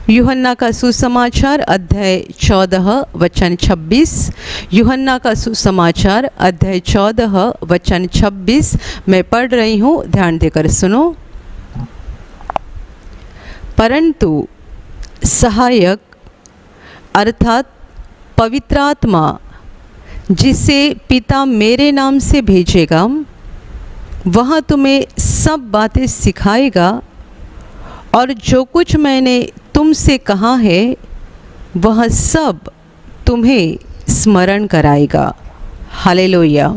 यूहन्ना का सुसमाचार अध्याय 14 वचन 26। यूहन्ना का सुसमाचार अध्याय 14 वचन 26 मैं पढ़ रही हूँ, ध्यान देकर सुनो। परंतु सहायक अर्थात पवित्र आत्मा जिसे पिता मेरे नाम से भेजेगा, वह तुम्हें सब बातें सिखाएगा और जो कुछ मैंने तुमसे कहा है वह सब तुम्हें स्मरण कराएगा। हालेलुया,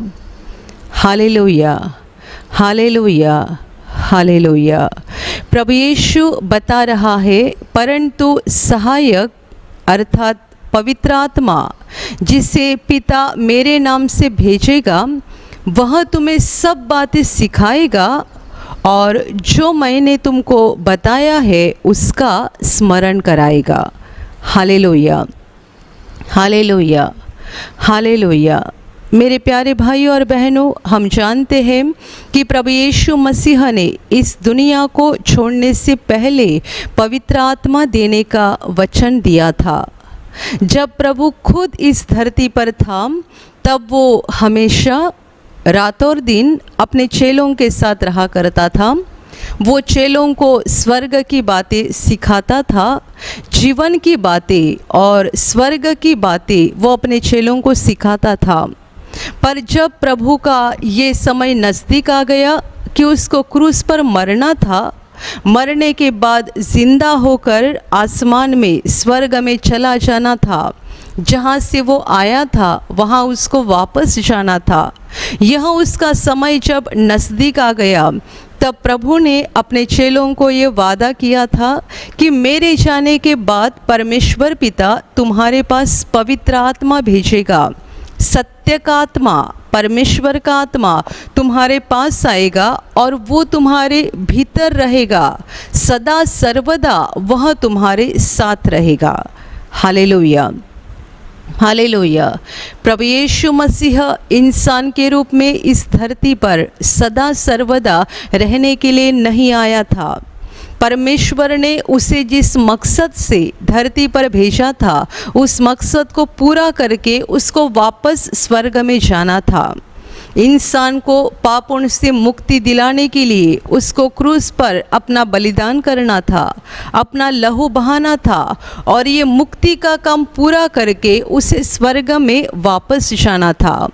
हालेलुया, हालेलुया, हालेलुया। प्रभु यीशु बता रहा है, परंतु सहायक अर्थात पवित्र आत्मा जिसे पिता मेरे नाम से भेजेगा, वह तुम्हें सब बातें सिखाएगा और जो मैंने तुमको बताया है उसका स्मरण कराएगा। हालेलुया, हालेलुया, हालेलुया। मेरे प्यारे भाइयों और बहनों, हम जानते हैं कि प्रभु यीशु मसीह ने इस दुनिया को छोड़ने से पहले पवित्र आत्मा देने का वचन दिया था। जब प्रभु खुद इस धरती पर था, तब वो हमेशा रात और दिन अपने चेलों के साथ रहा करता था। वो चेलों को स्वर्ग की बातें सिखाता था, जीवन की बातें और स्वर्ग की बातें वो अपने चेलों को सिखाता था। पर जब प्रभु का ये समय नज़दीक आ गया कि उसको क्रूस पर मरना था, मरने के बाद जिंदा होकर आसमान में स्वर्ग में चला जाना था, जहाँ से वो आया था वहाँ उसको वापस जाना था। यह उसका समय जब नज़दीक आ गया, तब प्रभु ने अपने चेलों को ये वादा किया था कि मेरे जाने के बाद परमेश्वर पिता तुम्हारे पास पवित्र आत्मा भेजेगा। सत्य का आत्मा, परमेश्वर का आत्मा तुम्हारे पास आएगा और वो तुम्हारे भीतर रहेगा, सदा सर्वदा वह तुम्हारे साथ रहेगा। हालेलुया, हालेलुया। प्रभु यीशु मसीह इंसान के रूप में इस धरती पर सदा सर्वदा रहने के लिए नहीं आया था। परमेश्वर ने उसे जिस मकसद से धरती पर भेजा था, उस मकसद को पूरा करके उसको वापस स्वर्ग में जाना था। इंसान को पापों से मुक्ति दिलाने के लिए उसको क्रूस पर अपना बलिदान करना था, अपना लहू बहाना था और ये मुक्ति का काम पूरा करके उसे स्वर्ग में वापस जाना था।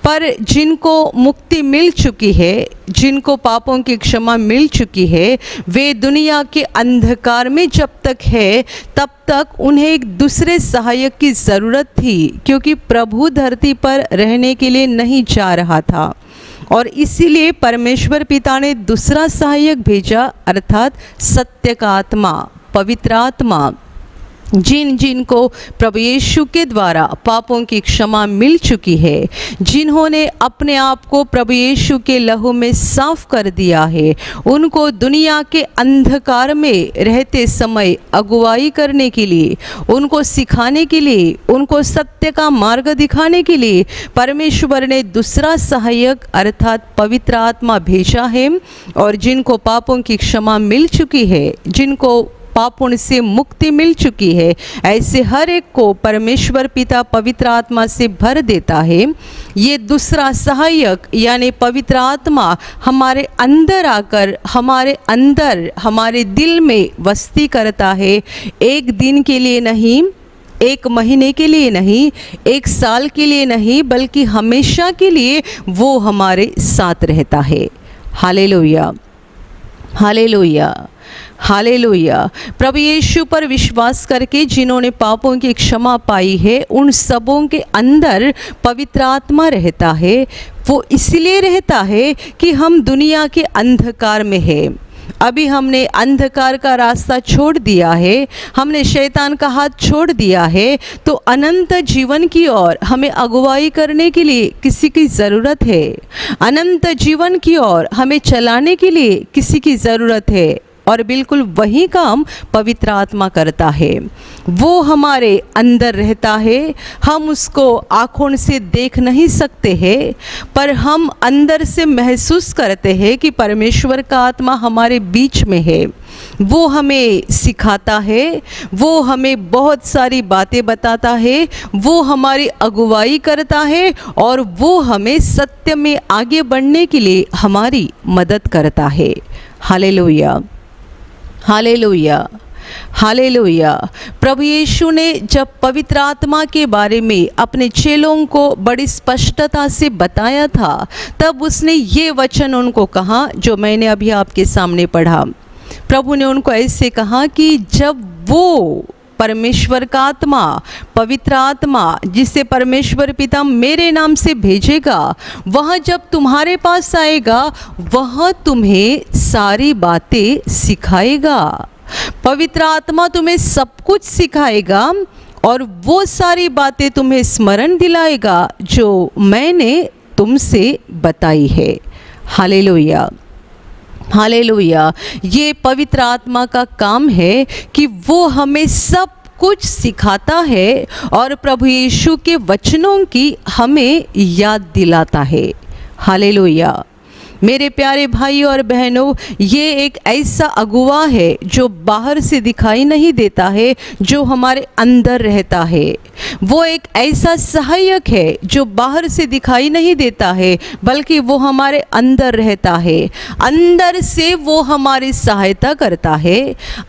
पर जिनको मुक्ति मिल चुकी है, जिनको पापों की क्षमा मिल चुकी है, वे दुनिया के अंधकार में जब तक है तब तक उन्हें एक दूसरे सहायक की ज़रूरत थी, क्योंकि प्रभु धरती पर रहने के लिए नहीं जा रहा था और इसीलिए परमेश्वर पिता ने दूसरा सहायक भेजा, अर्थात सत्य का आत्मा, पवित्र आत्मा। जिन को प्रभु यीशु के द्वारा पापों की क्षमा मिल चुकी है, जिन्होंने अपने आप को प्रभु यीशु के लहू में साफ कर दिया है, उनको दुनिया के अंधकार में रहते समय अगुवाई करने के लिए, उनको सिखाने के लिए, उनको सत्य का मार्ग दिखाने के लिए परमेश्वर ने दूसरा सहायक अर्थात पवित्र आत्मा भेजा है। और जिनको पापों की क्षमा मिल चुकी है, जिनको पापों से मुक्ति मिल चुकी है, ऐसे हर एक को परमेश्वर पिता पवित्र आत्मा से भर देता है। ये दूसरा सहायक यानी पवित्र आत्मा हमारे अंदर आकर हमारे अंदर हमारे दिल में बस्ती करता है। एक दिन के लिए नहीं, एक महीने के लिए नहीं, एक साल के लिए नहीं, बल्कि हमेशा के लिए वो हमारे साथ रहता है। हालेलुया, हालेलुया, हालेलुया। प्रभु यीशु पर विश्वास करके जिन्होंने पापों की क्षमा पाई है, उन सबों के अंदर पवित्र आत्मा रहता है। वो इसलिए रहता है कि हम दुनिया के अंधकार में हैं। अभी हमने अंधकार का रास्ता छोड़ दिया है, हमने शैतान का हाथ छोड़ दिया है, तो अनंत जीवन की ओर हमें अगुवाई करने के लिए किसी की ज़रूरत है। अनंत जीवन की ओर हमें चलाने के लिए किसी की ज़रूरत है और बिल्कुल वही काम पवित्र आत्मा करता है। वो हमारे अंदर रहता है। हम उसको आँखों से देख नहीं सकते हैं, पर हम अंदर से महसूस करते हैं कि परमेश्वर का आत्मा हमारे बीच में है। वो हमें सिखाता है, वो हमें बहुत सारी बातें बताता है, वो हमारी अगुवाई करता है और वो हमें सत्य में आगे बढ़ने के लिए हमारी मदद करता है। हालेलुया, हालेलुया, हालेलुया। प्रभु यीशु ने जब पवित्र आत्मा के बारे में अपने चेलों को बड़ी स्पष्टता से बताया था, तब उसने ये वचन उनको कहा जो मैंने अभी आपके सामने पढ़ा। प्रभु ने उनको ऐसे कहा कि जब वो परमेश्वर का आत्मा, पवित्र आत्मा, जिसे परमेश्वर पिता मेरे नाम से भेजेगा, वह जब तुम्हारे पास आएगा, वह तुम्हें सारी बातें सिखाएगा। पवित्र आत्मा तुम्हें सब कुछ सिखाएगा और वो सारी बातें तुम्हें स्मरण दिलाएगा जो मैंने तुमसे बताई है। हालेलुया, हालेलुया। ये पवित्र आत्मा का काम है कि वो हमें सब कुछ सिखाता है और प्रभु यीशु के वचनों की हमें याद दिलाता है। हालेलुया। मेरे प्यारे भाई और बहनों, ये एक ऐसा अगुवा है जो बाहर से दिखाई नहीं देता है, जो हमारे अंदर रहता है। वो एक ऐसा सहायक है जो बाहर से दिखाई नहीं देता है, बल्कि वो हमारे अंदर रहता है। अंदर से वो हमारी सहायता करता है,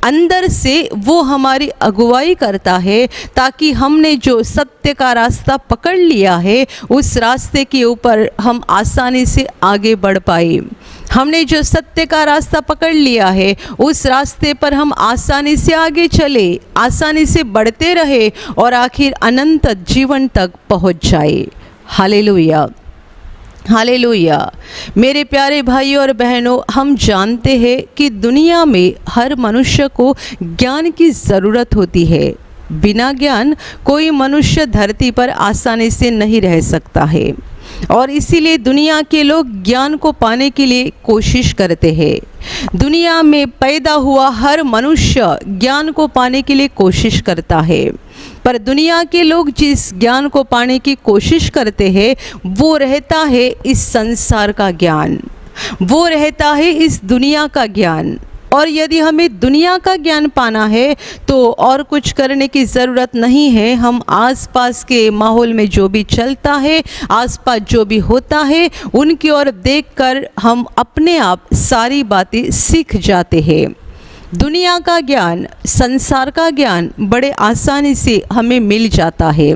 अंदर से वो हमारी अगुवाई करता है, ताकि हमने जो सत्य का रास्ता पकड़ लिया है, उस रास्ते के ऊपर हम आसानी से आगे बढ़ पाए। हमने जो सत्य का रास्ता पकड़ लिया है, उस रास्ते पर हम आसानी से आगे चले, आसानी से बढ़ते रहे और आखिर अनंत जीवन तक पहुंच जाए। Hallelujah, hallelujah. मेरे प्यारे भाई और बहनों, हम जानते हैं कि दुनिया में हर मनुष्य को ज्ञान की ज़रूरत होती है। बिना ज्ञान कोई मनुष्य धरती पर आसानी से नहीं रह सकता है और इसीलिए दुनिया के लोग ज्ञान को पाने के लिए कोशिश करते हैं। दुनिया में पैदा हुआ हर मनुष्य ज्ञान को पाने के लिए कोशिश करता है, पर दुनिया के लोग जिस ज्ञान को पाने की कोशिश करते हैं, वो रहता है इस संसार का ज्ञान, वो रहता है इस दुनिया का ज्ञान। और यदि हमें दुनिया का ज्ञान पाना है तो और कुछ करने की ज़रूरत नहीं है। हम आसपास के माहौल में जो भी चलता है, आसपास जो भी होता है, उनकी ओर देखकर हम अपने आप सारी बातें सीख जाते हैं। दुनिया का ज्ञान, संसार का ज्ञान बड़े आसानी से हमें मिल जाता है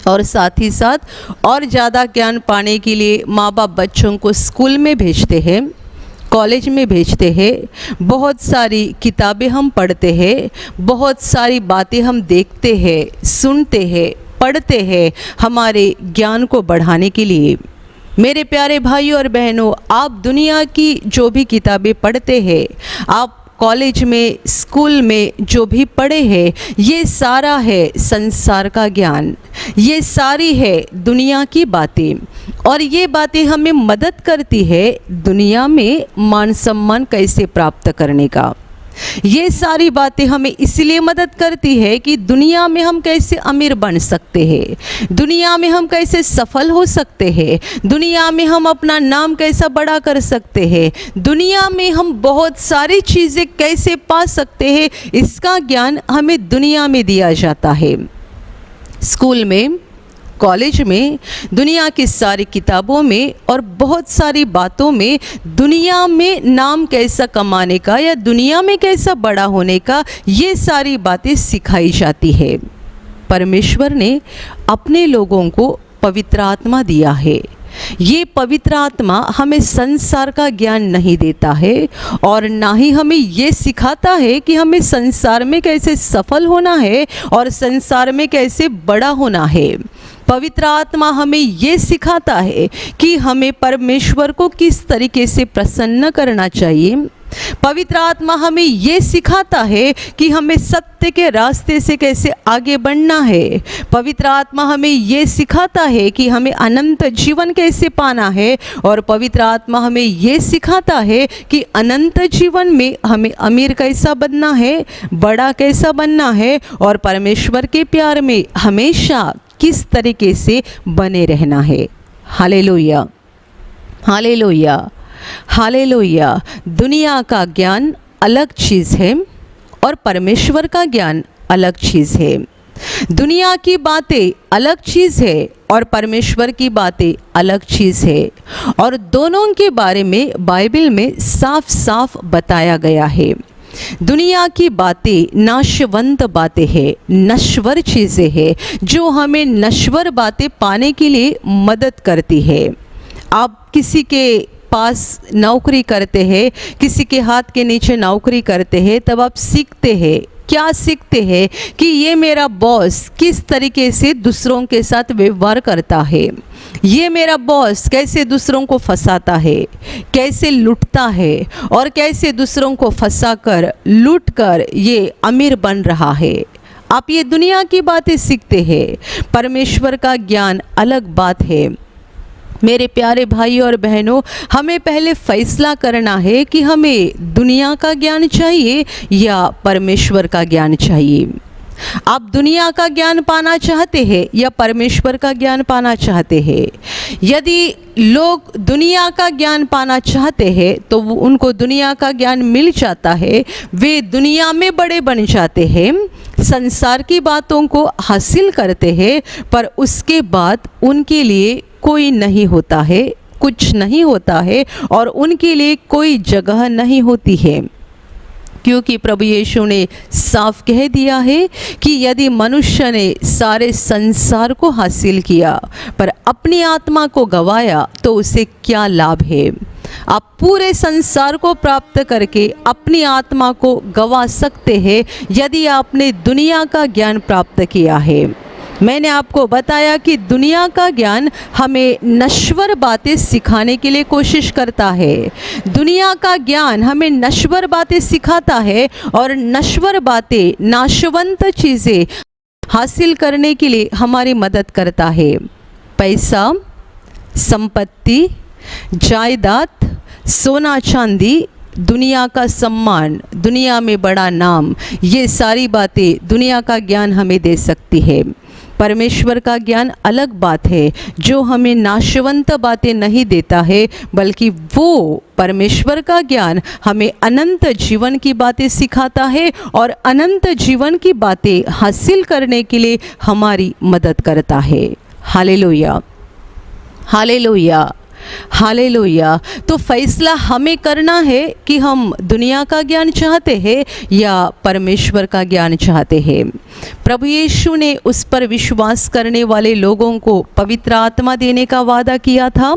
और साथ ही साथ और ज़्यादा ज्ञान पाने के लिए माँ बाप बच्चों को स्कूल में भेजते हैं, कॉलेज में भेजते हैं, बहुत सारी किताबें हम पढ़ते हैं, बहुत सारी बातें हम देखते हैं, सुनते हैं, पढ़ते हैं हमारे ज्ञान को बढ़ाने के लिए। मेरे प्यारे भाइयों और बहनों, आप दुनिया की जो भी किताबें पढ़ते हैं, आप कॉलेज में, स्कूल में जो भी पढ़े हैं, ये सारा है संसार का ज्ञान, ये सारी है दुनिया की बातें और ये बातें हमें मदद करती है दुनिया में मान सम्मान कैसे प्राप्त करने का। ये सारी बातें हमें इसलिए मदद करती है कि दुनिया में हम कैसे अमीर बन सकते हैं, दुनिया में हम कैसे सफल हो सकते हैं, दुनिया में हम अपना नाम कैसा बड़ा कर सकते हैं, दुनिया में हम बहुत सारी चीज़ें कैसे पा सकते हैं, इसका ज्ञान हमें दुनिया में दिया जाता है। स्कूल में, कॉलेज में, दुनिया की सारी किताबों में और बहुत सारी बातों में दुनिया में नाम कैसा कमाने का या दुनिया में कैसा बड़ा होने का, ये सारी बातें सिखाई जाती है। परमेश्वर ने अपने लोगों को पवित्र आत्मा दिया है। ये पवित्र आत्मा हमें संसार का ज्ञान नहीं देता है और ना ही हमें ये सिखाता है कि हमें संसार में कैसे सफल होना है और संसार में कैसे बड़ा होना है। पवित्र आत्मा हमें ये सिखाता है कि हमें परमेश्वर को किस तरीके से प्रसन्न करना चाहिए। पवित्र आत्मा हमें ये सिखाता है कि हमें सत्य के रास्ते से कैसे आगे बढ़ना है। पवित्र आत्मा हमें ये सिखाता है कि हमें अनंत जीवन कैसे पाना है और पवित्र आत्मा हमें ये सिखाता है कि अनंत जीवन में हमें अमीर कैसा बनना है, बड़ा कैसा बनना है और परमेश्वर के प्यार में हमेशा किस तरीके से बने रहना है। हालेलुया, हालेलुया, हालेलुया। दुनिया का ज्ञान अलग चीज़ है और परमेश्वर का ज्ञान अलग चीज़ है। दुनिया की बातें अलग चीज़ है और परमेश्वर की बातें अलग चीज़ है, और दोनों के बारे में बाइबल में साफ साफ बताया गया है। दुनिया की बातें नाशवंत बातें हैं, नश्वर चीज़ें हैं जो हमें नश्वर बातें पाने के लिए मदद करती है। आप किसी के पास नौकरी करते हैं, किसी के हाथ के नीचे नौकरी करते हैं, तब आप सीखते हैं, क्या सीखते हैं कि ये मेरा बॉस किस तरीके से दूसरों के साथ व्यवहार करता है, ये मेरा बॉस कैसे दूसरों को फंसाता है, कैसे लूटता है और कैसे दूसरों को फंसाकर लूटकर ये अमीर बन रहा है। आप ये दुनिया की बातें सीखते हैं। परमेश्वर का ज्ञान अलग बात है। मेरे प्यारे भाई और बहनों, हमें पहले फैसला करना है कि हमें दुनिया का ज्ञान चाहिए या परमेश्वर का ज्ञान चाहिए। आप दुनिया का ज्ञान पाना चाहते हैं या परमेश्वर का ज्ञान पाना चाहते हैं? यदि लोग दुनिया का ज्ञान पाना चाहते हैं तो उनको दुनिया का ज्ञान मिल जाता है, वे दुनिया में बड़े बन जाते हैं, संसार की बातों को हासिल करते हैं, पर उसके बाद उनके लिए कोई नहीं होता है, कुछ नहीं होता है और उनके लिए कोई जगह नहीं होती है। क्योंकि प्रभु यीशु ने साफ कह दिया है कि यदि मनुष्य ने सारे संसार को हासिल किया पर अपनी आत्मा को गंवाया तो उसे क्या लाभ है। आप पूरे संसार को प्राप्त करके अपनी आत्मा को गंवा सकते हैं यदि आपने दुनिया का ज्ञान प्राप्त किया है। मैंने आपको बताया कि दुनिया का ज्ञान हमें नश्वर बातें सिखाने के लिए कोशिश करता है। दुनिया का ज्ञान हमें नश्वर बातें सिखाता है और नश्वर बातें, नाशवंत चीज़ें हासिल करने के लिए हमारी मदद करता है। पैसा, संपत्ति, जायदाद, सोना चांदी, दुनिया का सम्मान, दुनिया में बड़ा नाम, ये सारी बातें दुनिया का ज्ञान हमें दे सकती है। परमेश्वर का ज्ञान अलग बात है जो हमें नाशवंत बातें नहीं देता है, बल्कि वो परमेश्वर का ज्ञान हमें अनंत जीवन की बातें सिखाता है और अनंत जीवन की बातें हासिल करने के लिए हमारी मदद करता है। हालेलुया, हालेलुया, हालेलुया। तो फैसला हमें करना है कि हम दुनिया का ज्ञान चाहते हैं या परमेश्वर का ज्ञान चाहते हैं। प्रभु यीशु ने उस पर विश्वास करने वाले लोगों को पवित्र आत्मा देने का वादा किया था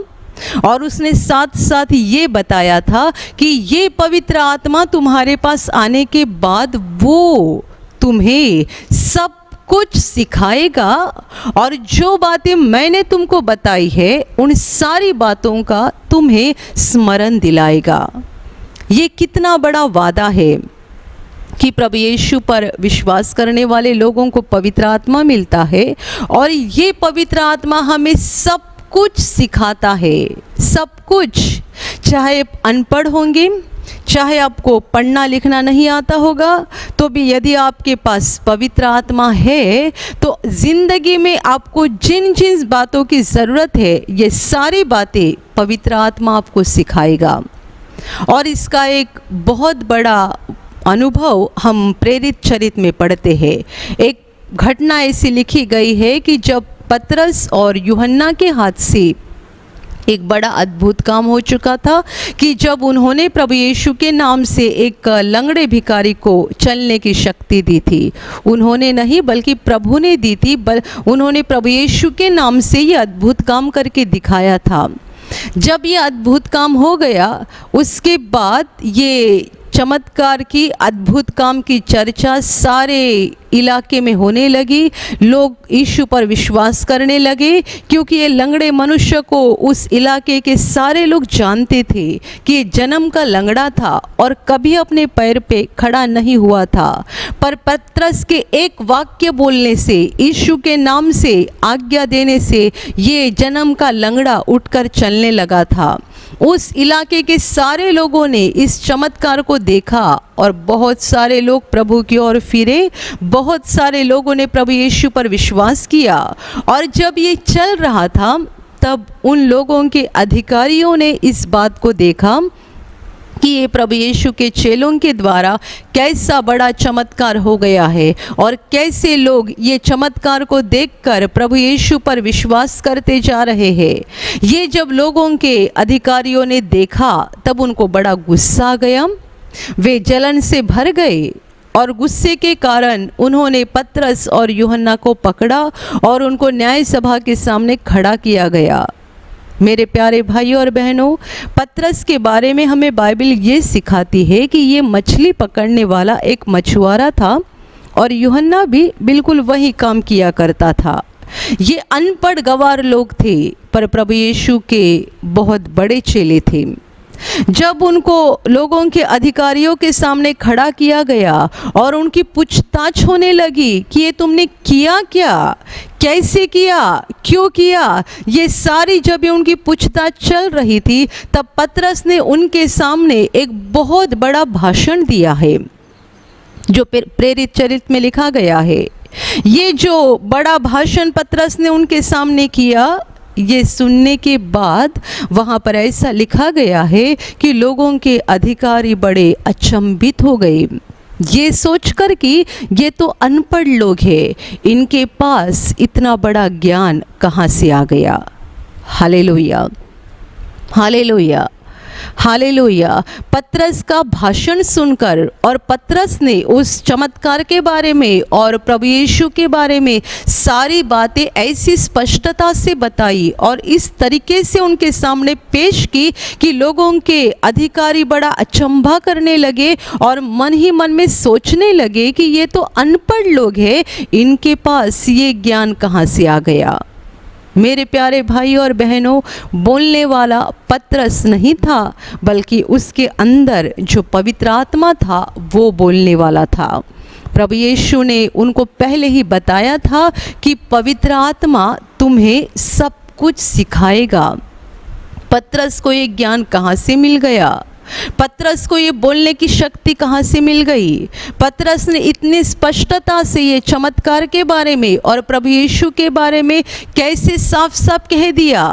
और उसने साथ साथ ये बताया था कि ये पवित्र आत्मा तुम्हारे पास आने के बाद वो तुम्हें सब कुछ सिखाएगा और जो बातें मैंने तुमको बताई है उन सारी बातों का तुम्हें स्मरण दिलाएगा। ये कितना बड़ा वादा है कि प्रभु यीशु पर विश्वास करने वाले लोगों को पवित्र आत्मा मिलता है और ये पवित्र आत्मा हमें सब कुछ सिखाता है, सब कुछ। चाहे अनपढ़ होंगे, चाहे आपको पढ़ना लिखना नहीं आता होगा, तो भी यदि आपके पास पवित्र आत्मा है तो ज़िंदगी में आपको जिन जिन बातों की ज़रूरत है ये सारी बातें पवित्र आत्मा आपको सिखाएगा। और इसका एक बहुत बड़ा अनुभव हम प्रेरित चरित्र में पढ़ते हैं। एक घटना ऐसी लिखी गई है कि जब पतरस और यूहन्ना के हाथ से एक बड़ा अद्भुत काम हो चुका था कि जब उन्होंने प्रभु यीशु के नाम से एक लंगड़े भिखारी को चलने की शक्ति दी थी। उन्होंने नहीं बल्कि प्रभु ने दी थी। उन्होंने प्रभु यीशु के नाम से ये अद्भुत काम करके दिखाया था। जब ये अद्भुत काम हो गया उसके बाद ये चमत्कार की, अद्भुत काम की चर्चा सारे इलाके में होने लगी। लोग यीशु पर विश्वास करने लगे क्योंकि ये लंगड़े मनुष्य को उस इलाके के सारे लोग जानते थे कि ये जन्म का लंगड़ा था और कभी अपने पैर पे खड़ा नहीं हुआ था। पर पतरस के एक वाक्य बोलने से, यीशु के नाम से आज्ञा देने से ये जन्म का लंगड़ा उठकर चलने लगा था। उस इलाके के सारे लोगों ने इस चमत्कार को देखा और बहुत सारे लोग प्रभु की ओर फिरे। बहुत सारे लोगों ने प्रभु यीशु पर विश्वास किया। और जब ये चल रहा था तब उन लोगों के अधिकारियों ने इस बात को देखा कि ये प्रभु यीशु के चेलों के द्वारा कैसा बड़ा चमत्कार हो गया है और कैसे लोग ये चमत्कार को देखकर प्रभु यीशु पर विश्वास करते जा रहे हैं। ये जब लोगों के अधिकारियों ने देखा तब उनको बड़ा गुस्सा आ गया, वे जलन से भर गए और गुस्से के कारण उन्होंने पतरस और यूहन्ना को पकड़ा और उनको न्याय सभा के सामने खड़ा किया गया। मेरे प्यारे भाइयों और बहनों, पतरस के बारे में हमें बाइबल ये सिखाती है कि ये मछली पकड़ने वाला एक मछुआरा था और यूहन्ना भी बिल्कुल वही काम किया करता था। ये अनपढ़ गंवार लोग थे पर प्रभु यीशु के बहुत बड़े चेले थे। जब उनको लोगों के अधिकारियों के सामने खड़ा किया गया और उनकी पूछताछ होने लगी कि ये तुमने किया क्या, कैसे किया, क्यों किया, ये सारी जब उनकी पूछताछ चल रही थी तब पतरस ने उनके सामने एक बहुत बड़ा भाषण दिया है जो प्रेरित चरित्र में लिखा गया है। ये जो बड़ा भाषण पतरस ने उनके सामने किया, ये सुनने के बाद वहाँ पर ऐसा लिखा गया है कि लोगों के अधिकारी बड़े अचंभित हो गए, ये सोचकर कि ये तो अनपढ़ लोग हैं, इनके पास इतना बड़ा ज्ञान कहाँ से आ गया। हालेलुया, हालेलुया, हालेलुया। पतरस का भाषण सुनकर और पतरस ने उस चमत्कार के बारे में और प्रभु यीशु के बारे में सारी बातें ऐसी स्पष्टता से बताई और इस तरीके से उनके सामने पेश की कि लोगों के अधिकारी बड़ा अचंभा करने लगे और मन ही मन में सोचने लगे कि ये तो अनपढ़ लोग हैं, इनके पास ये ज्ञान कहाँ से आ गया। मेरे प्यारे भाई और बहनों, बोलने वाला पतरस नहीं था बल्कि उसके अंदर जो पवित्र आत्मा था वो बोलने वाला था। प्रभु यीशु ने उनको पहले ही बताया था कि पवित्र आत्मा तुम्हें सब कुछ सिखाएगा। पतरस को ये ज्ञान कहाँ से मिल गया? पतरस को ये बोलने की शक्ति कहाँ से मिल गई? पतरस ने इतनी स्पष्टता से ये चमत्कार के बारे में और प्रभु यीशु के बारे में कैसे साफ साफ कह दिया।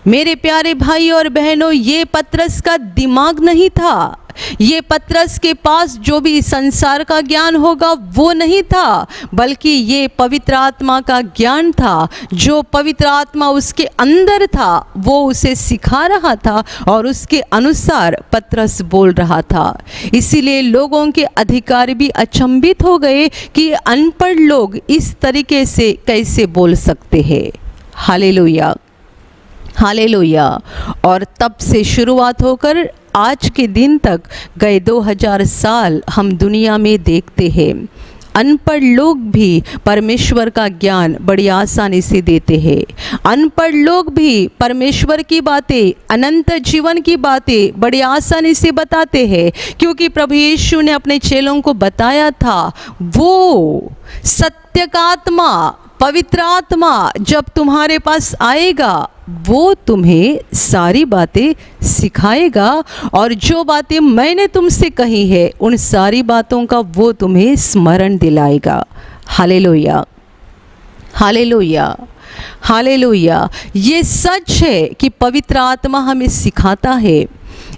मेरे प्यारे भाई और बहनों, ये पतरस का दिमाग नहीं था, ये पतरस के पास जो भी संसार का ज्ञान होगा वो नहीं था, बल्कि ये पवित्र आत्मा का ज्ञान था। जो पवित्र आत्मा उसके अंदर था वो उसे सिखा रहा था और उसके अनुसार पतरस बोल रहा था। इसीलिए लोगों के अधिकारी भी अचंभित हो गए कि अनपढ़ लोग इस तरीके से कैसे बोल सकते हैं। Hallelujah, hallelujah. और तब से शुरुआत होकर आज के दिन तक गए 2000 साल हम दुनिया में देखते हैं, अनपढ़ लोग भी परमेश्वर का ज्ञान बड़ी आसानी से देते हैं। अनपढ़ लोग भी परमेश्वर की बातें, अनंत जीवन की बातें बड़ी आसानी से बताते हैं, क्योंकि प्रभु यीशु ने अपने चेलों को बताया था वो सत्य का आत्मा, पवित्र आत्मा जब तुम्हारे पास आएगा वो तुम्हें सारी बातें सिखाएगा और जो बातें मैंने तुमसे कही है उन सारी बातों का वो तुम्हें स्मरण दिलाएगा। हालेलुया, हालेलुया, हालेलुया। ये सच है कि पवित्र आत्मा हमें सिखाता है,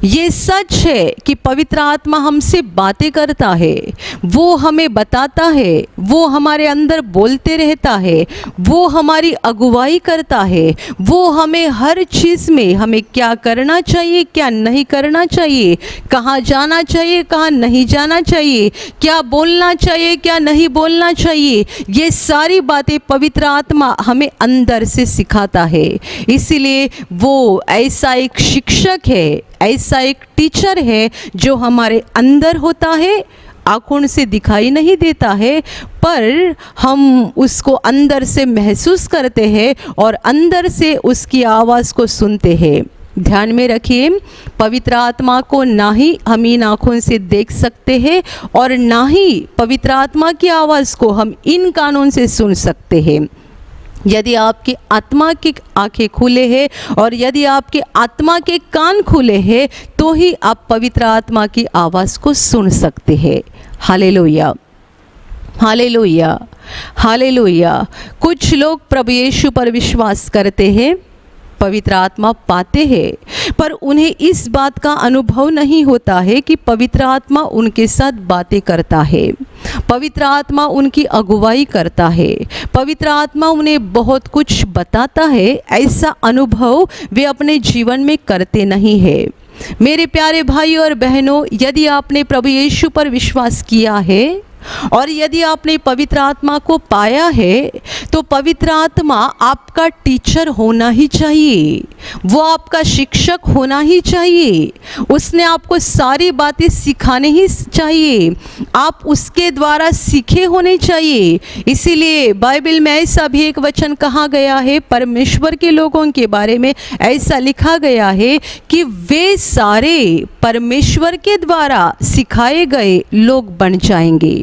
ये सच है कि पवित्र आत्मा हमसे बातें करता है, वो हमें बताता है, वो हमारे अंदर बोलते रहता है, वो हमारी अगुवाई करता है, वो हमें हर चीज़ में हमें क्या करना चाहिए, क्या नहीं करना चाहिए, कहाँ जाना चाहिए, कहाँ नहीं जाना चाहिए, क्या बोलना चाहिए, क्या नहीं बोलना चाहिए, ये सारी बातें पवित्र आत्मा हमें अंदर से सिखाता है। इसीलिए वो ऐसा एक शिक्षक है, ऐसा एक टीचर है जो हमारे अंदर होता है, आँखों से दिखाई नहीं देता है पर हम उसको अंदर से महसूस करते हैं और अंदर से उसकी आवाज़ को सुनते हैं। ध्यान में रखिए, पवित्र आत्मा को ना ही हम इन आँखों से देख सकते हैं और ना ही पवित्र आत्मा की आवाज़ को हम इन कानों से सुन सकते हैं। यदि आपकी आत्मा की आंखें खुले हैं और यदि आपके आत्मा के कान खुले हैं तो ही आप पवित्र आत्मा की आवाज़ को सुन सकते हैं। हालेलुया, हालेलुया, हालेलुया। कुछ लोग प्रभु यीशु पर विश्वास करते हैं पवित्र आत्मा पाते हैं, पर उन्हें इस बात का अनुभव नहीं होता है कि पवित्र आत्मा उनके साथ बातें करता है, पवित्र आत्मा उनकी अगुवाई करता है, पवित्र आत्मा उन्हें बहुत कुछ बताता है। ऐसा अनुभव वे अपने जीवन में करते नहीं है। मेरे प्यारे भाइयों और बहनों, यदि आपने प्रभु यीशु पर विश्वास किया है और यदि आपने पवित्र आत्मा को पाया है, तो पवित्र आत्मा आपका टीचर होना ही चाहिए, वो आपका शिक्षक होना ही चाहिए, उसने आपको सारी बातें सिखाने ही चाहिए, आप उसके द्वारा सीखे होने चाहिए। इसीलिए बाइबल में ऐसा भी एक वचन कहा गया है, परमेश्वर के लोगों के बारे में ऐसा लिखा गया है कि वे सारे परमेश्वर के द्वारा सिखाए गए लोग बन जाएंगे।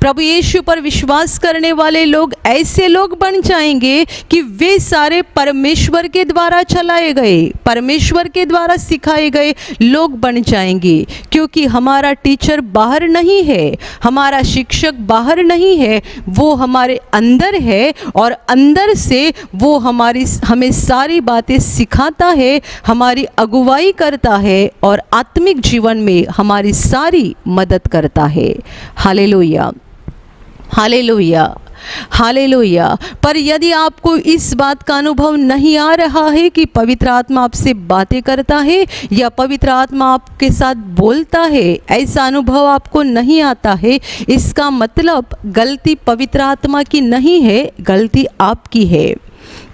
प्रभु यीशु पर विश्वास करने वाले लोग ऐसे लोग बन जाएंगे कि वे सारे परमेश्वर के द्वारा चलाए गए, परमेश्वर के द्वारा सिखाए गए लोग बन जाएंगे। क्योंकि हमारा टीचर बाहर नहीं है, हमारा शिक्षक बाहर नहीं है, वो हमारे अंदर है और अंदर से वो हमें सारी बातें सिखाता है, हमारी अगुवाई करता है और आत्मिक जीवन में हमारी सारी मदद करता है। हालेलुया, हालेलुया, हालेलुया। पर यदि आपको इस बात का अनुभव नहीं आ रहा है कि पवित्र आत्मा आपसे बातें करता है या पवित्र आत्मा आपके साथ बोलता है, ऐसा अनुभव आपको नहीं आता है, इसका मतलब गलती पवित्र आत्मा की नहीं है, गलती आपकी है।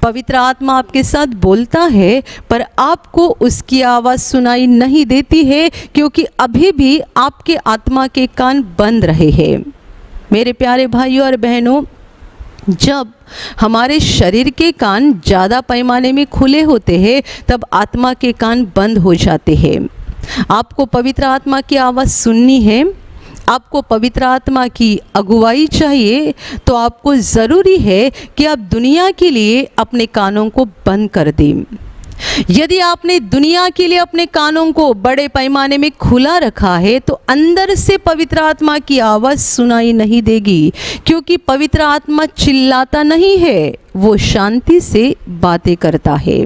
पवित्र आत्मा आपके साथ बोलता है पर आपको उसकी आवाज़ सुनाई नहीं देती है, क्योंकि अभी भी आपके आत्मा के कान बंद रहे हैं। मेरे प्यारे भाइयों और बहनों, जब हमारे शरीर के कान ज़्यादा पैमाने में खुले होते हैं, तब आत्मा के कान बंद हो जाते हैं। आपको पवित्र आत्मा की आवाज़ सुननी है, आपको पवित्र आत्मा की अगुवाई चाहिए, तो आपको ज़रूरी है कि आप दुनिया के लिए अपने कानों को बंद कर दें। यदि आपने दुनिया के लिए अपने कानों को बड़े पैमाने में खुला रखा है, तो अंदर से पवित्र आत्मा की आवाज़ सुनाई नहीं देगी, क्योंकि पवित्र आत्मा चिल्लाता नहीं है, वो शांति से बातें करता है।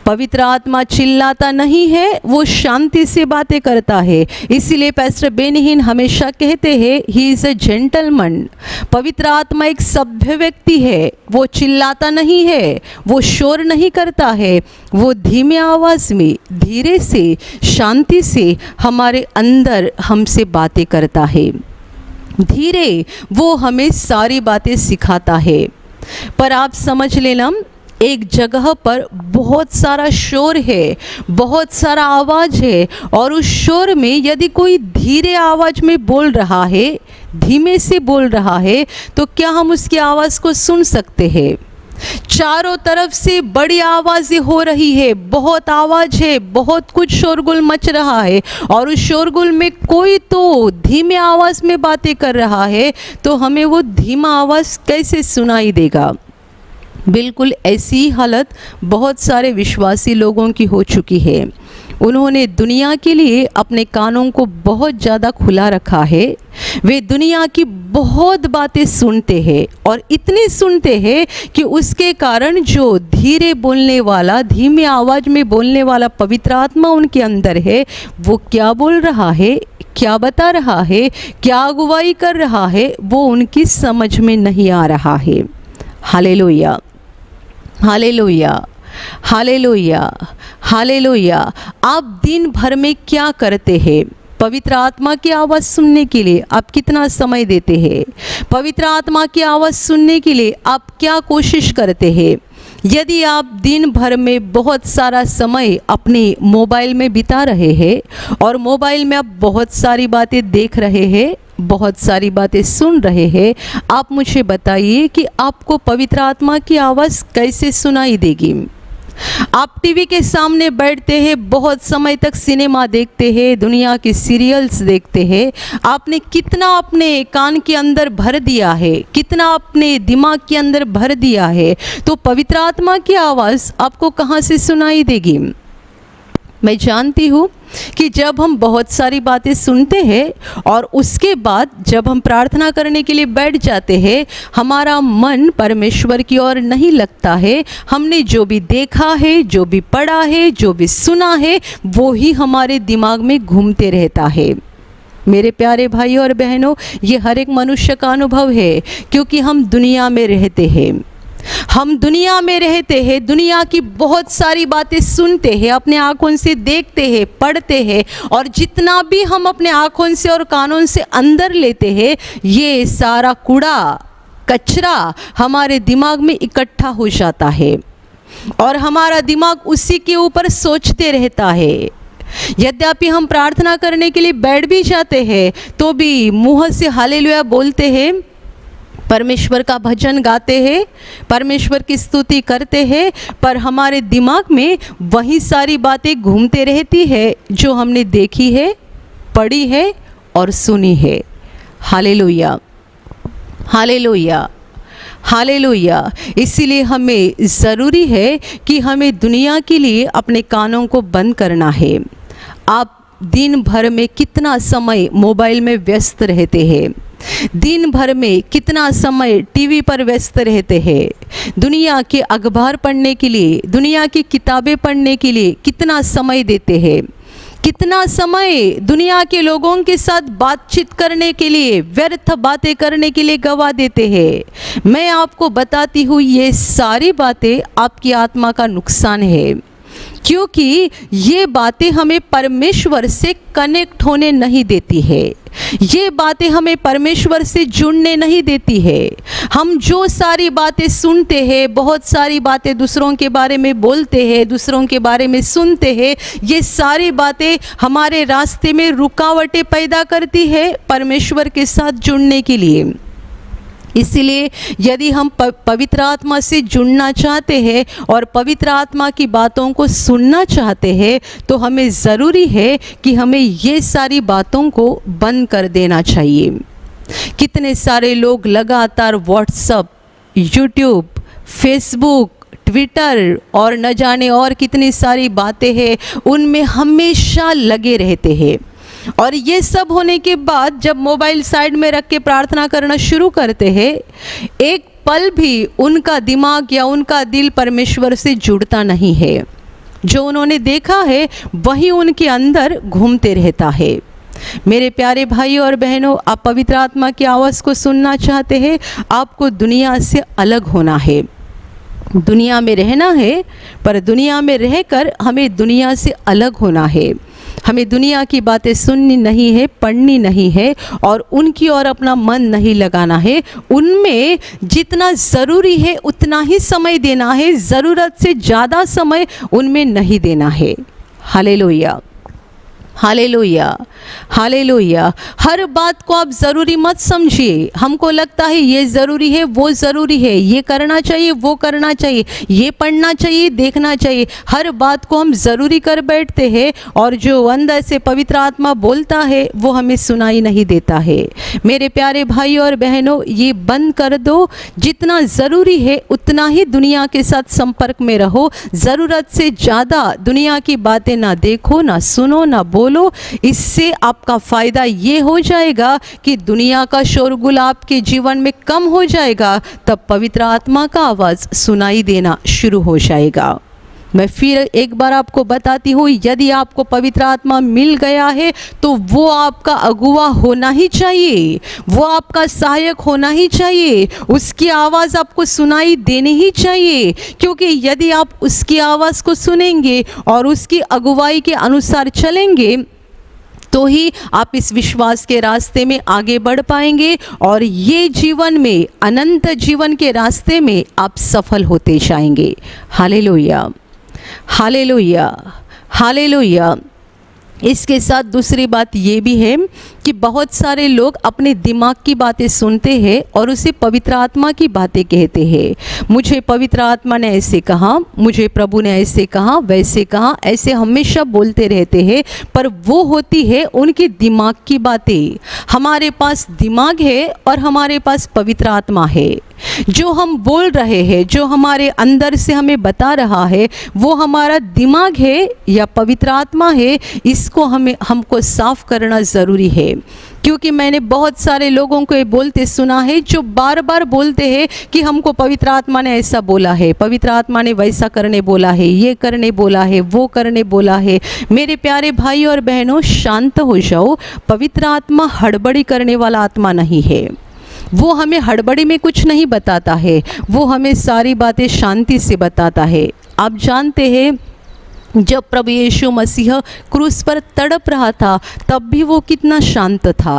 पवित्र आत्मा चिल्लाता नहीं है, वो शांति से बातें करता है। इसीलिए पास्टर बेनिहीन हमेशा कहते हैं, ही इज़ अ जेंटलमैन। पवित्र आत्मा एक सभ्य व्यक्ति है, वो चिल्लाता नहीं है, वो शोर नहीं करता है, वो धीमे आवाज़ में धीरे से शांति से हमारे अंदर हमसे बातें करता है। धीरे वो हमें सारी बातें सिखाता है। पर आप समझ लेना, एक जगह पर बहुत सारा शोर है, बहुत सारा आवाज़ है, और उस शोर में यदि कोई धीरे आवाज़ में बोल रहा है, धीमे से बोल रहा है, तो क्या हम उसकी आवाज़ को सुन सकते हैं? चारों तरफ से बड़ी आवाज़ें हो रही है, बहुत आवाज़ है, बहुत कुछ शोरगुल मच रहा है, और उस शोरगुल में कोई तो धीमे आवाज़ में बातें कर रहा है, तो हमें वो धीमा आवाज़ कैसे सुनाई देगा? बिल्कुल ऐसी ही हालत बहुत सारे विश्वासी लोगों की हो चुकी है। उन्होंने दुनिया के लिए अपने कानों को बहुत ज़्यादा खुला रखा है। वे दुनिया की बहुत बातें सुनते हैं, और इतनी सुनते हैं कि उसके कारण जो धीरे बोलने वाला, धीमे आवाज़ में बोलने वाला पवित्र आत्मा उनके अंदर है, वो क्या बोल रहा है, क्या बता रहा है, क्या अगुवाई कर रहा है, वो उनकी समझ में नहीं आ रहा है। हालेलुया, हालेलुया, हालेलुया, हालेलुया। आप दिन भर में क्या करते हैं? पवित्र आत्मा की आवाज़ सुनने के लिए आप कितना समय देते हैं? पवित्र आत्मा की आवाज़ सुनने के लिए आप क्या कोशिश करते हैं? यदि आप दिन भर में बहुत सारा समय अपने मोबाइल में बिता रहे हैं और मोबाइल में आप बहुत सारी बातें देख रहे हैं, बहुत सारी बातें सुन रहे हैं, आप मुझे बताइए कि आपको पवित्र आत्मा की आवाज़ कैसे सुनाई देगी? आप टीवी के सामने बैठते हैं, बहुत समय तक सिनेमा देखते हैं, दुनिया के सीरियल्स देखते हैं, आपने कितना अपने कान के अंदर भर दिया है, कितना अपने दिमाग के अंदर भर दिया है, तो पवित्र आत्मा की आवाज़ आपको कहाँ से सुनाई देगी? मैं जानती हूँ कि जब हम बहुत सारी बातें सुनते हैं और उसके बाद जब हम प्रार्थना करने के लिए बैठ जाते हैं, हमारा मन परमेश्वर की ओर नहीं लगता है। हमने जो भी देखा है, जो भी पढ़ा है, जो भी सुना है, वो ही हमारे दिमाग में घूमते रहता है। मेरे प्यारे भाइयों और बहनों, ये हर एक मनुष्य का अनुभव है, क्योंकि हम दुनिया में रहते हैं। हम दुनिया में रहते हैं, दुनिया की बहुत सारी बातें सुनते हैं, अपने आँखों से देखते हैं, पढ़ते हैं, और जितना भी हम अपने आँखों से और कानों से अंदर लेते हैं, ये सारा कूड़ा कचरा हमारे दिमाग में इकट्ठा हो जाता है और हमारा दिमाग उसी के ऊपर सोचते रहता है। यद्यपि हम प्रार्थना करने के लिए बैठ भी जाते हैं तो भी मुँह से हालेलुया बोलते हैं, परमेश्वर का भजन गाते हैं, परमेश्वर की स्तुति करते हैं, पर हमारे दिमाग में वही सारी बातें घूमते रहती है जो हमने देखी है, पढ़ी है और सुनी है। हालेलुया, हालेलुया, हालेलुया। इसीलिए हमें ज़रूरी है कि हमें दुनिया के लिए अपने कानों को बंद करना है। आप दिन भर में कितना समय मोबाइल में व्यस्त रहते हैं, दिन भर में कितना समय टीवी पर व्यस्त रहते हैं, दुनिया के अखबार पढ़ने के लिए, दुनिया की किताबें पढ़ने के लिए कितना समय देते हैं, कितना समय दुनिया के लोगों के साथ बातचीत करने के लिए, व्यर्थ बातें करने के लिए गवा देते हैं। मैं आपको बताती हूँ, ये सारी बातें आपकी आत्मा का नुकसान है, क्योंकि ये बातें हमें परमेश्वर से कनेक्ट होने नहीं देती है, ये बातें हमें परमेश्वर से जुड़ने नहीं देती है। हम जो सारी बातें सुनते हैं, बहुत सारी बातें दूसरों के बारे में बोलते हैं, दूसरों के बारे में सुनते हैं, ये सारी बातें हमारे रास्ते में रुकावटें पैदा करती है परमेश्वर के साथ जुड़ने के लिए। इसीलिए यदि हम पवित्र आत्मा से जुड़ना चाहते हैं और पवित्र आत्मा की बातों को सुनना चाहते हैं, तो हमें ज़रूरी है कि हमें ये सारी बातों को बंद कर देना चाहिए। कितने सारे लोग लगातार व्हाट्सएप, यूट्यूब, फेसबुक, ट्विटर और न जाने और कितनी सारी बातें हैं, उनमें हमेशा लगे रहते हैं। और ये सब होने के बाद जब मोबाइल साइड में रख के प्रार्थना करना शुरू करते हैं, एक पल भी उनका दिमाग या उनका दिल परमेश्वर से जुड़ता नहीं है। जो उन्होंने देखा है वही उनके अंदर घूमते रहता है। मेरे प्यारे भाइयों और बहनों, आप पवित्र आत्मा की आवाज़ को सुनना चाहते हैं, आपको दुनिया से अलग होना है। दुनिया में रहना है, पर दुनिया में रहकर हमें दुनिया से अलग होना है। हमें दुनिया की बातें सुननी नहीं है, पढ़नी नहीं है और उनकी ओर अपना मन नहीं लगाना है। उनमें जितना ज़रूरी है उतना ही समय देना है, ज़रूरत से ज़्यादा समय उनमें नहीं देना है। हालेलुया, हालेलुया, हालेलुया। हर बात को आप ज़रूरी मत समझिए। हमको लगता है ये ज़रूरी है, वो ज़रूरी है, ये करना चाहिए, वो करना चाहिए, ये पढ़ना चाहिए, देखना चाहिए। हर बात को हम ज़रूरी कर बैठते हैं और जो अंदर से पवित्र आत्मा बोलता है वो हमें सुनाई नहीं देता है। मेरे प्यारे भाइयों और बहनों, ये बंद कर दो। जितना ज़रूरी है उतना ही दुनिया के साथ संपर्क में रहो। ज़रूरत से ज़्यादा दुनिया की बातें ना देखो, ना सुनो, ना बोलो। इससे आपका फ़ायदा ये हो जाएगा कि दुनिया का शोरगुल आपके जीवन में कम हो जाएगा, तब पवित्र आत्मा का आवाज़ सुनाई देना शुरू हो जाएगा। मैं फिर एक बार आपको बताती हूँ, यदि आपको पवित्र आत्मा मिल गया है तो वो आपका अगुवा होना ही चाहिए, वो आपका सहायक होना ही चाहिए, उसकी आवाज़ आपको सुनाई देनी ही चाहिए। क्योंकि यदि आप उसकी आवाज़ को सुनेंगे और उसकी अगुवाई के अनुसार चलेंगे तो ही आप इस विश्वास के रास्ते में आगे बढ़ पाएंगे और ये जीवन में, अनंत जीवन के रास्ते में आप सफल होते जाएंगे। हालेलुया, हालेलुया, हालेलुया। इसके साथ दूसरी बात ये भी है कि बहुत सारे लोग अपने दिमाग की बातें सुनते हैं और उसे पवित्र आत्मा की बातें कहते हैं। मुझे पवित्र आत्मा ने ऐसे कहा, मुझे प्रभु ने ऐसे कहा, वैसे कहा, ऐसे हमेशा बोलते रहते हैं, पर वो होती है उनके दिमाग की बातें। हमारे पास दिमाग है और हमारे पास पवित्र आत्मा है। जो हम बोल रहे हैं, जो हमारे अंदर से हमें बता रहा है, वो हमारा दिमाग है या पवित्र आत्मा है, इसको हमको साफ करना ज़रूरी है। क्योंकि मैंने बहुत सारे लोगों को ये बोलते सुना है, जो बार बार बोलते हैं कि हमको पवित्र आत्मा ने ऐसा बोला है, पवित्र आत्मा ने वैसा करने बोला है, ये करने बोला है, वो करने बोला है। मेरे प्यारे भाई और बहनों, शांत हो जाओ। पवित्र आत्मा हड़बड़ी करने वाला आत्मा नहीं है। वो हमें हड़बड़ी में कुछ नहीं बताता है, वो हमें सारी बातें शांति से बताता है। आप जानते हैं, जब प्रभु यीशु मसीह क्रूस पर तड़प रहा था, तब भी वो कितना शांत था।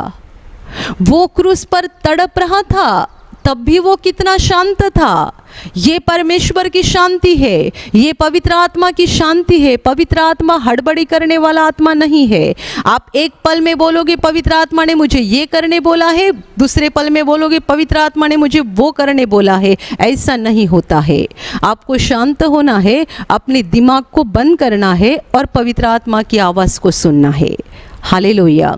वो क्रूस पर तड़प रहा था, तब भी वो कितना शांत था। ये परमेश्वर की शांति है, ये पवित्र आत्मा की शांति है। पवित्र आत्मा हड़बड़ी करने वाला आत्मा नहीं है। आप एक पल में बोलोगे पवित्र आत्मा ने मुझे ये करने बोला है, दूसरे पल में बोलोगे पवित्र आत्मा ने मुझे वो करने बोला है। ऐसा नहीं होता है। आपको शांत होना है, अपने दिमाग को बंद करना है और पवित्र आत्मा की आवाज़ को सुनना है। हालेलुया,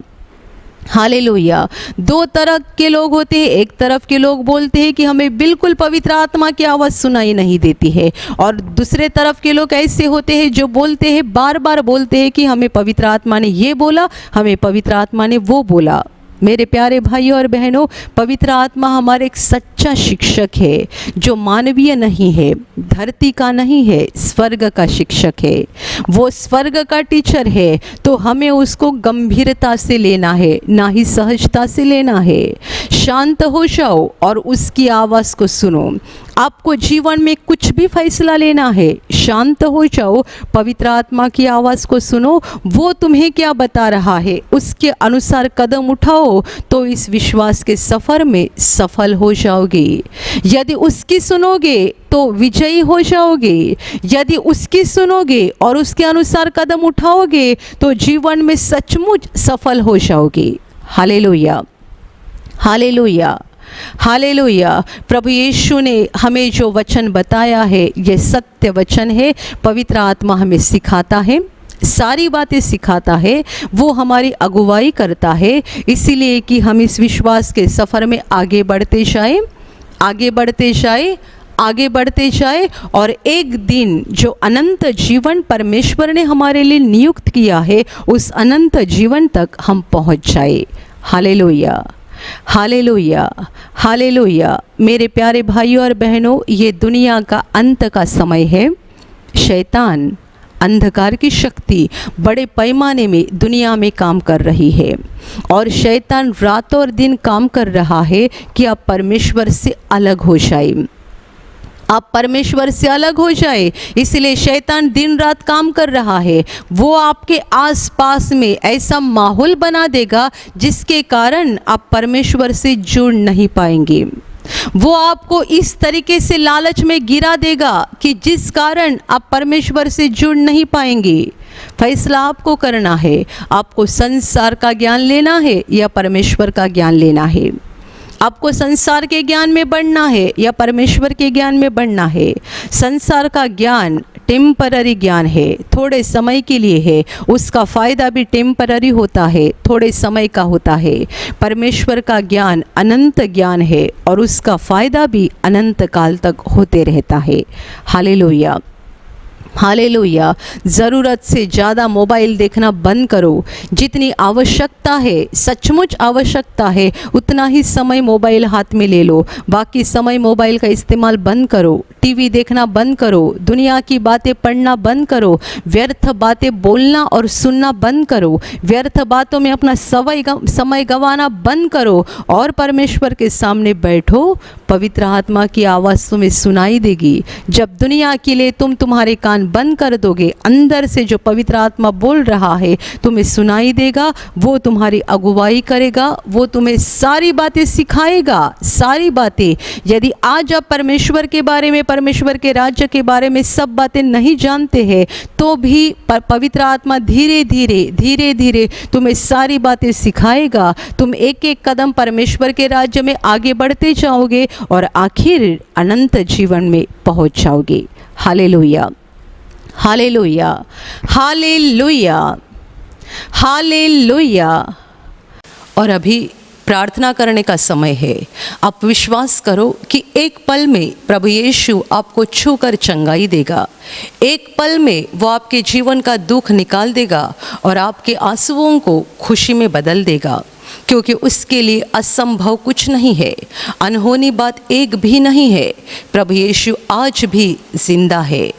हालेलुया। दो तरह के लोग होते हैं। एक तरफ के लोग बोलते हैं कि हमें बिल्कुल पवित्र आत्मा की आवाज़ सुनाई नहीं देती है, और दूसरे तरफ के लोग ऐसे होते हैं जो बोलते हैं, बार बार बोलते हैं कि हमें पवित्र आत्मा ने ये बोला, हमें पवित्र आत्मा ने वो बोला। मेरे प्यारे भाइयों और बहनों, पवित्र आत्मा हमारे एक सच्चा शिक्षक है, जो मानवीय नहीं है, धरती का नहीं है, स्वर्ग का शिक्षक है। वो स्वर्ग का टीचर है, तो हमें उसको गंभीरता से लेना है, ना ही सहजता से लेना है। शांत हो जाओ और उसकी आवाज़ को सुनो। आपको जीवन में कुछ भी फैसला लेना है, शांत हो जाओ, पवित्र आत्मा की आवाज़ को सुनो। वो तुम्हें क्या बता रहा है, उसके अनुसार कदम उठाओ, तो इस विश्वास के सफ़र में सफल हो जाओगे। यदि उसकी सुनोगे तो विजयी हो जाओगे। यदि उसकी सुनोगे और उसके अनुसार कदम उठाओगे, तो जीवन में सचमुच सफल हो जाओगे। हालेलुया, हालेलुया, हालेलुया। प्रभु यीशु ने हमें जो वचन बताया है, ये सत्य वचन है। पवित्र आत्मा हमें सिखाता है, सारी बातें सिखाता है, वो हमारी अगुवाई करता है, इसीलिए कि हम इस विश्वास के सफ़र में आगे बढ़ते जाएं, आगे बढ़ते जाएं, आगे बढ़ते जाए, और एक दिन जो अनंत जीवन परमेश्वर ने हमारे लिए नियुक्त किया है, उस अनंत जीवन तक हम पहुंच जाए। हालेलुया, हालेलुया, हालेलुया। मेरे प्यारे भाइयों और बहनों, ये दुनिया का अंत का समय है। शैतान, अंधकार की शक्ति बड़े पैमाने में दुनिया में काम कर रही है, और शैतान रात और दिन काम कर रहा है कि आप परमेश्वर से अलग हो जाए, आप परमेश्वर से अलग हो जाए। इसलिए शैतान दिन रात काम कर रहा है। वो आपके आसपास में ऐसा माहौल बना देगा जिसके कारण आप परमेश्वर से जुड़ नहीं पाएंगे। वो आपको इस तरीके से लालच में गिरा देगा कि जिस कारण आप परमेश्वर से जुड़ नहीं पाएंगे। फैसला आपको करना है, आपको संसार का ज्ञान लेना है या परमेश्वर का ज्ञान लेना है। आपको संसार के ज्ञान में बढ़ना है या परमेश्वर के ज्ञान में बढ़ना है। संसार का ज्ञान टेम्पररी ज्ञान है, थोड़े समय के लिए है, उसका फ़ायदा भी टेम्पररी होता है, थोड़े समय का होता है। परमेश्वर का ज्ञान अनंत ज्ञान है, और उसका फ़ायदा भी अनंत काल तक होते रहता है। हालेलुया, हालेलुया। ज़रूरत से ज़्यादा मोबाइल देखना बंद करो। जितनी आवश्यकता है, सचमुच आवश्यकता है, उतना ही समय मोबाइल हाथ में ले लो। बाकी समय मोबाइल का इस्तेमाल बंद करो। टीवी देखना बंद करो, दुनिया की बातें पढ़ना बंद करो, व्यर्थ बातें बोलना और सुनना बंद करो, व्यर्थ बातों में अपना समय गंवाना बंद करो, और परमेश्वर के सामने बैठो। पवित्र आत्मा की आवाज़ तुम्हें सुनाई देगी। जब दुनिया के लिए तुम्हारे कान बंद कर दोगे, अंदर से जो पवित्र आत्मा बोल रहा है तुम्हें सुनाई देगा। वो तुम्हारी अगुवाई करेगा, वो तुम्हें सारी बातें सिखाएगा, सारी बातें। यदि आज आप परमेश्वर के बारे में, परमेश्वर के राज्य के बारे में सब बातें नहीं जानते हैं, तो भी पवित्र आत्मा धीरे धीरे तुम्हें सारी बातें सिखाएगा। तुम एक एक कदम परमेश्वर के राज्य में आगे बढ़ते जाओगे और आखिर अनंत जीवन में पहुंच जाओगे। हालेलुया, हालेलुया, हालेलुया, हालेलुया। और अभी प्रार्थना करने का समय है। आप विश्वास करो कि एक पल में प्रभु यीशु आपको छूकर चंगाई देगा। एक पल में वो आपके जीवन का दुख निकाल देगा और आपके आंसुओं को खुशी में बदल देगा, क्योंकि उसके लिए असंभव कुछ नहीं है, अनहोनी बात एक भी नहीं है। प्रभु यीशु आज भी जिंदा है।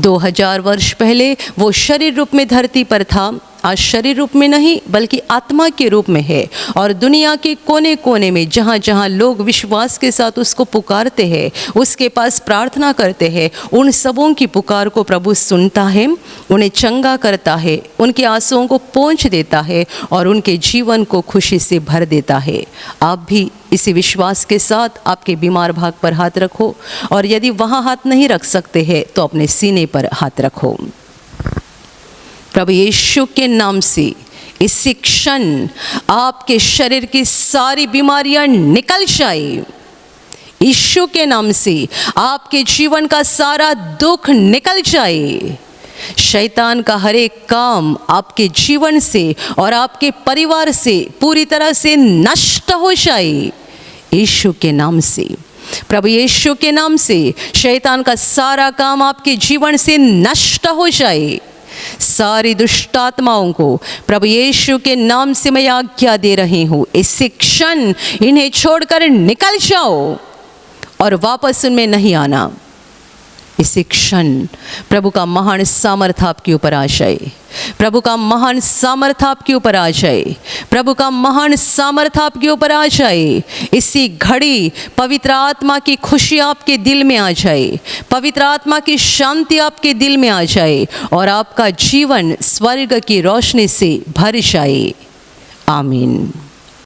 2000 वर्ष पहले वो शरीर रूप में धरती पर था, आज शरीर रूप में नहीं बल्कि आत्मा के रूप में है, और दुनिया के कोने कोने में जहाँ जहाँ लोग विश्वास के साथ उसको पुकारते हैं, उसके पास प्रार्थना करते हैं, उन सबों की पुकार को प्रभु सुनता है, उन्हें चंगा करता है, उनके आंसुओं को पोंछ देता है और उनके जीवन को खुशी से भर देता है। आप भी इसी विश्वास के साथ आपके बीमार भाग पर हाथ रखो, और यदि वहाँ हाथ नहीं रख सकते हैं तो अपने सीने पर हाथ रखो। प्रभु यीशु के नाम से इसी क्षण आपके शरीर की सारी बीमारियां निकल जाए। यीशु के नाम से आपके जीवन का सारा दुख निकल जाए। शैतान का हर एक काम आपके जीवन से और आपके परिवार से पूरी तरह से नष्ट हो जाए। यीशु के नाम से, प्रभु यीशु के नाम से शैतान का सारा काम आपके जीवन से नष्ट हो जाए। सारी दुष्ट आत्माओं को प्रभु यीशु के नाम से मैं आज्ञा दे रही हूँ, इसी क्षण इन्हें छोड़कर निकल जाओ और वापस उनमें नहीं आना। इसी क्षण प्रभु का महान सामर्थ आपके ऊपर आ जाए। प्रभु का महान सामर्थ आपके ऊपर आ जाए। प्रभु का महान सामर्थ आपके ऊपर आ जाए। इसी घड़ी पवित्र आत्मा की खुशी आपके दिल में आ जाए, पवित्र आत्मा की शांति आपके दिल में आ जाए और आपका जीवन स्वर्ग की रोशनी से भर जाए। आमीन।